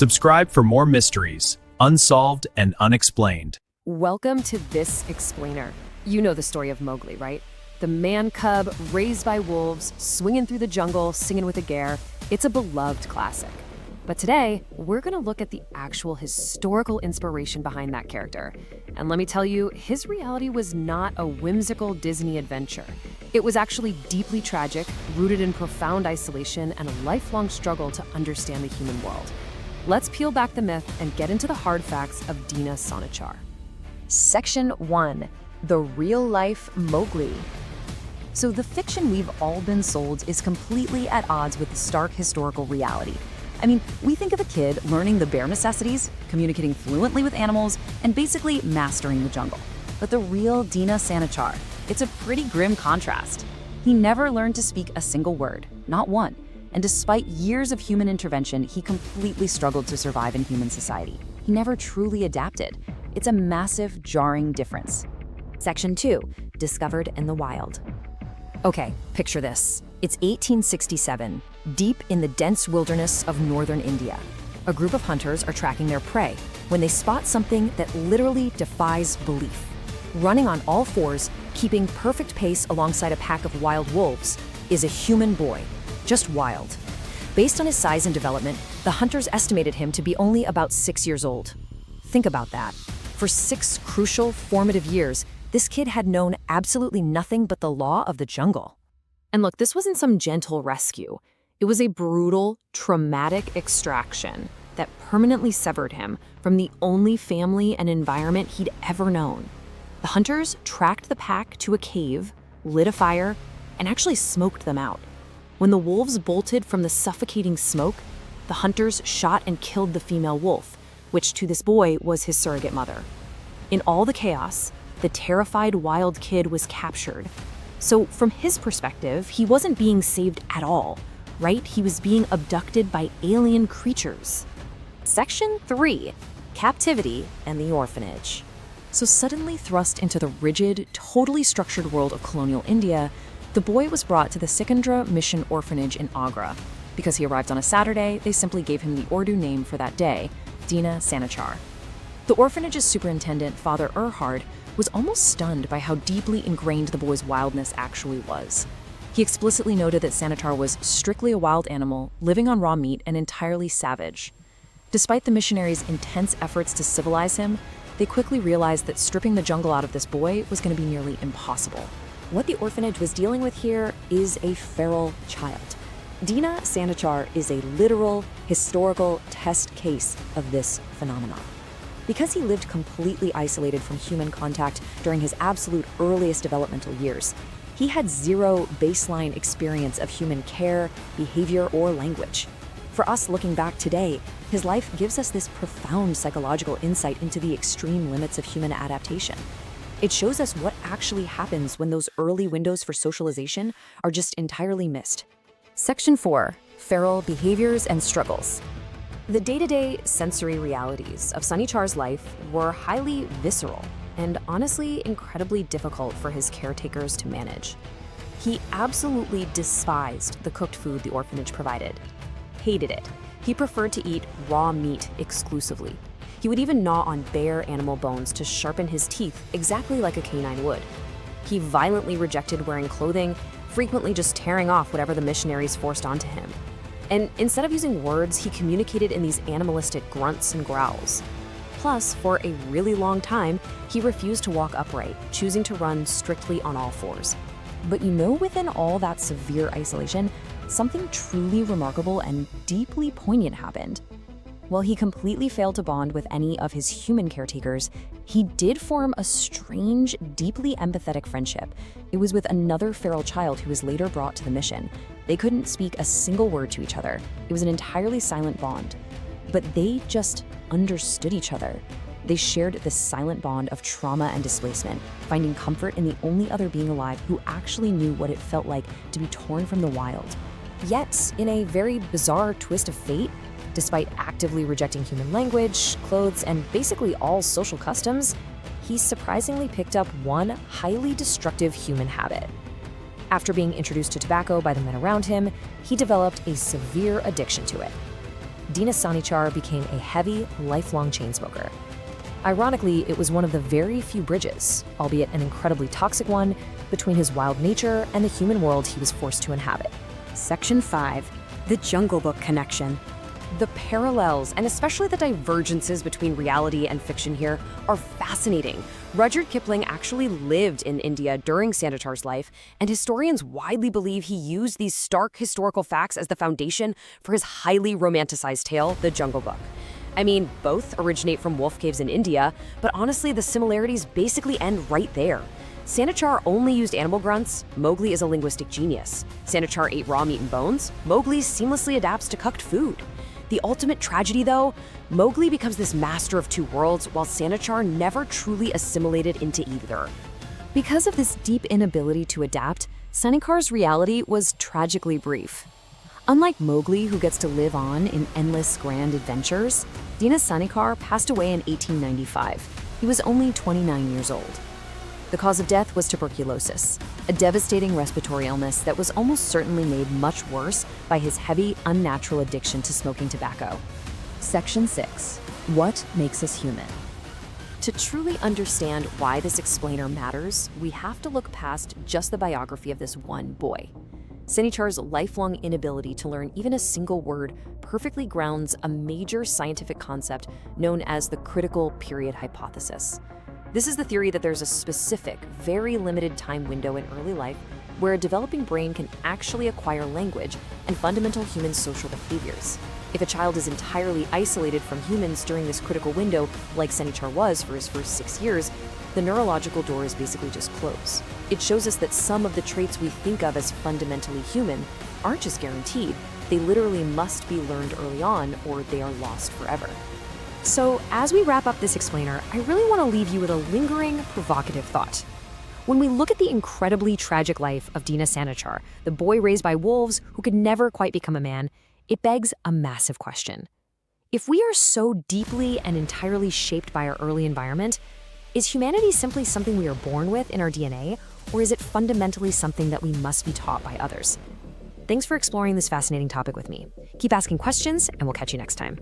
Subscribe for more mysteries, unsolved and unexplained. Welcome to This Explainer. You know the story of Mowgli, right? The man cub raised by wolves, swinging through the jungle, singing with a ger. It's a beloved classic. But today, we're going to look at the actual historical inspiration behind that character. And let me tell you, his reality was not a whimsical Disney adventure. It was actually deeply tragic, rooted in profound isolation and a lifelong struggle to understand the human world. Let's peel back the myth and get into the hard facts of Dina Sanichar. Section 1. The real-life Mowgli. So the fiction we've all been sold is completely at odds with the stark historical reality. I mean, we think of a kid learning the bare necessities, communicating fluently with animals, and basically mastering the jungle. But the real Dina Sanichar, it's a pretty grim contrast. He never learned to speak a single word, not one. And despite years of human intervention, he completely struggled to survive in human society. He never truly adapted. It's a massive, jarring difference. Section 2. Discovered in the wild. Okay, picture this. It's 1867, deep in the dense wilderness of northern India. A group of hunters are tracking their prey when they spot something that literally defies belief. Running on all fours, keeping perfect pace alongside a pack of wild wolves, is a human boy. Just wild. Based on his size and development, the hunters estimated him to be only about 6 years old. Think about that. For 6 crucial, formative years, this kid had known absolutely nothing but the law of the jungle. And look, this wasn't some gentle rescue. It was a brutal, traumatic extraction that permanently severed him from the only family and environment he'd ever known. The hunters tracked the pack to a cave, lit a fire, and actually smoked them out. When the wolves bolted from the suffocating smoke, the hunters shot and killed the female wolf, which to this boy was his surrogate mother. In all the chaos, the terrified wild kid was captured. So from his perspective, he wasn't being saved at all, right? He was being abducted by alien creatures. Section 3. Captivity and the orphanage. So suddenly thrust into the rigid, totally structured world of colonial India, the boy was brought to the Sikandra Mission Orphanage in Agra. Because he arrived on a Saturday, they simply gave him the Urdu name for that day, Dina Sanichar. The orphanage's superintendent, Father Erhard, was almost stunned by how deeply ingrained the boy's wildness actually was. He explicitly noted that Sanichar was strictly a wild animal, living on raw meat and entirely savage. Despite the missionaries' intense efforts to civilize him, they quickly realized that stripping the jungle out of this boy was going to be nearly impossible. What the orphanage was dealing with here is a feral child. Dina Sanichar is a literal, historical test case of this phenomenon. Because he lived completely isolated from human contact during his absolute earliest developmental years, he had zero baseline experience of human care, behavior, or language. For us looking back today, his life gives us this profound psychological insight into the extreme limits of human adaptation. It shows us what actually happens when those early windows for socialization are just entirely missed. Section 4. Feral behaviors and struggles. The day-to-day sensory realities of Sanichar's life were highly visceral and honestly incredibly difficult for his caretakers to manage. He absolutely despised the cooked food the orphanage provided. Hated it. He preferred to eat raw meat exclusively. He would even gnaw on bare animal bones to sharpen his teeth exactly like a canine would. He violently rejected wearing clothing, frequently just tearing off whatever the missionaries forced onto him. And instead of using words, he communicated in these animalistic grunts and growls. Plus, for a really long time, he refused to walk upright, choosing to run strictly on all fours. But within all that severe isolation, something truly remarkable and deeply poignant happened. While he completely failed to bond with any of his human caretakers, he did form a strange, deeply empathetic friendship. It was with another feral child who was later brought to the mission. They couldn't speak a single word to each other. It was an entirely silent bond. But they just understood each other. They shared this silent bond of trauma and displacement, finding comfort in the only other being alive who actually knew what it felt like to be torn from the wild. Yet, in a very bizarre twist of fate, despite actively rejecting human language, clothes, and basically all social customs, he surprisingly picked up one highly destructive human habit. After being introduced to tobacco by the men around him, he developed a severe addiction to it. Dina Sanichar became a heavy, lifelong chain smoker. Ironically, it was one of the very few bridges, albeit an incredibly toxic one, between his wild nature and the human world he was forced to inhabit. Section 5. The Jungle Book Connection. The parallels, and especially the divergences between reality and fiction here, are fascinating. Rudyard Kipling actually lived in India during Sanichar's life, and historians widely believe he used these stark historical facts as the foundation for his highly romanticized tale, The Jungle Book. I mean, both originate from wolf caves in India, but honestly, the similarities basically end right there. Sanichar only used animal grunts. Mowgli is a linguistic genius. Sanichar ate raw meat and bones. Mowgli seamlessly adapts to cooked food. The ultimate tragedy, though, Mowgli becomes this master of two worlds, while Sanichar never truly assimilated into either. Because of this deep inability to adapt, Sanichar's reality was tragically brief. Unlike Mowgli, who gets to live on in endless grand adventures, Dina Sanichar passed away in 1895. He was only 29 years old. The cause of death was tuberculosis, a devastating respiratory illness that was almost certainly made much worse by his heavy, unnatural addiction to smoking tobacco. Section 6. What makes us human? To truly understand why this explainer matters, we have to look past just the biography of this one boy. Sanichar's lifelong inability to learn even a single word perfectly grounds a major scientific concept known as the critical period hypothesis. This is the theory that there's a specific, very limited time window in early life where a developing brain can actually acquire language and fundamental human social behaviors. If a child is entirely isolated from humans during this critical window, like Sanichar was for his first 6 years, the neurological door is basically just closed. It shows us that some of the traits we think of as fundamentally human aren't just guaranteed, they literally must be learned early on or they are lost forever. So, as we wrap up this explainer, I really want to leave you with a lingering, provocative thought. When we look at the incredibly tragic life of Dina Sanichar, the boy raised by wolves who could never quite become a man, it begs a massive question. If we are so deeply and entirely shaped by our early environment, is humanity simply something we are born with in our DNA, or is it fundamentally something that we must be taught by others? Thanks for exploring this fascinating topic with me. Keep asking questions, and we'll catch you next time.